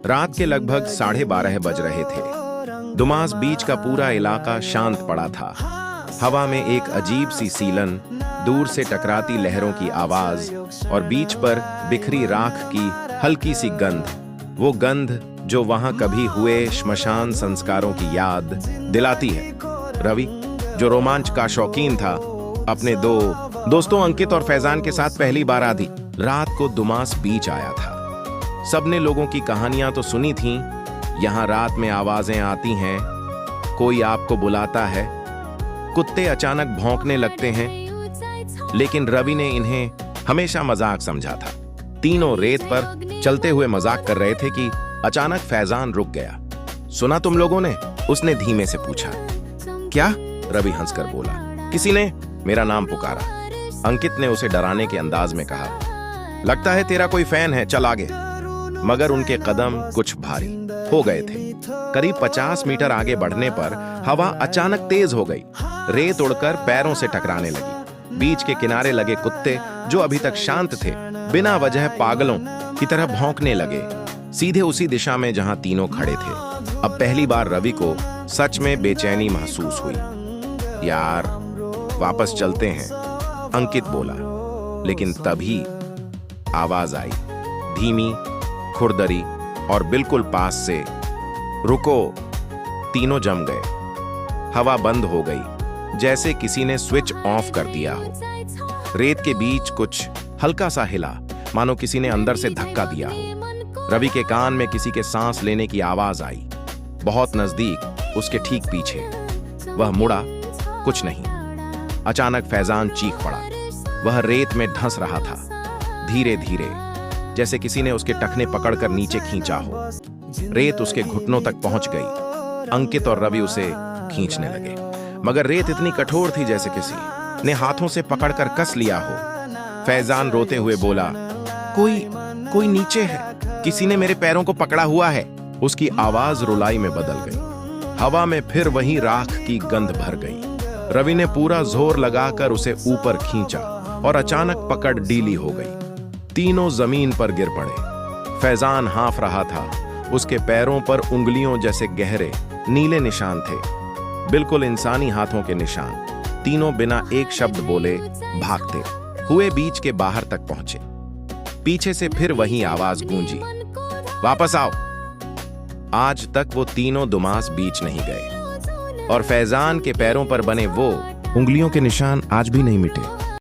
रात के लगभग 12:30 बज रहे थे। दुमास बीच का पूरा इलाका शांत पड़ा था। हवा में एक अजीब सी सीलन, दूर से टकराती लहरों की आवाज और बीच पर बिखरी राख की हल्की सी गंध, वो गंध जो वहां कभी हुए श्मशान संस्कारों की याद दिलाती है। रवि, जो रोमांच का शौकीन था, अपने दो दोस्तों अंकित और फैजान के साथ पहली बार आधी रात को दुमास बीच आया था। सबने लोगों की कहानियां तो सुनी थीं, यहां रात में आवाजें आती हैं, कोई आपको बुलाता है, कुत्ते अचानक भौंकने लगते हैं, लेकिन रवि ने इन्हें हमेशा मजाक समझा था। तीनों रेत पर चलते हुए मजाक कर रहे थे कि अचानक फैजान रुक गया। सुना तुम लोगों ने? उसने धीमे से पूछा। क्या? रवि हंसकर बोला। किसी ने मेरा नाम पुकारा। अंकित ने उसे डराने के अंदाज में कहा, लगता है तेरा कोई फैन है, चल आगे। मगर उनके कदम कुछ भारी हो गए थे। करीब 50 मीटर आगे बढ़ने पर हवा अचानक तेज हो गई। रेत उड़कर पैरों से टकराने लगी। बीच के किनारे लगे कुत्ते, जो अभी तक शांत थे, बिना वजह पागलों की तरह भौंकने लगे, सीधे उसी दिशा में जहां तीनों खड़े थे। अब पहली बार रवि को सच में बेचैनी महसूस हुई। यार, वापस चलते हैं, अंकित बोला। लेकिन तभी आवाज आई, धीमी, खुरदरी और बिल्कुल पास से, रुको। तीनों जम गए। हवा बंद हो गई, जैसे किसी ने स्विच ऑफ कर दिया हो। रेत के बीच कुछ हल्का सा हिला, मानो किसी ने अंदर से धक्का दिया हो। रवि के कान में किसी के सांस लेने की आवाज आई, बहुत नजदीक, उसके ठीक पीछे। वह मुड़ा, कुछ नहीं। अचानक फैजान चीख पड़ा। वह रेत में धंस रहा था, धीरे धीरे, जैसे किसी ने उसके टखने पकड़कर नीचे खींचा हो। रेत उसके घुटनों तक पहुंच गई। अंकित और रवि उसे खींचने लगे, मगर रेत इतनी कठोर थी जैसे किसी ने हाथों से पकड़कर कस लिया हो। फैजान रोते हुए बोला, कोई नीचे है, किसी ने मेरे पैरों को पकड़ा हुआ है। उसकी आवाज रुलाई में बदल गई। हवा में फिर वही राख की गंध भर गई। रवि ने पूरा जोर लगाकर उसे ऊपर खींचा और अचानक पकड़ ढीली हो गई। तीनों जमीन पर गिर पड़े। फैजान हाँफ रहा था। उसके पैरों पर उंगलियों जैसे गहरे नीले निशान थे, बिल्कुल इंसानी हाथों के निशान। तीनों बिना एक शब्द बोले भागते हुए बीच के बाहर तक पहुंचे। पीछे से फिर वही आवाज गूंजी, वापस आओ। आज तक वो तीनों दुमास बीच नहीं गए और फैजान के पैरों पर बने वो उंगलियों के निशान आज भी नहीं मिटे।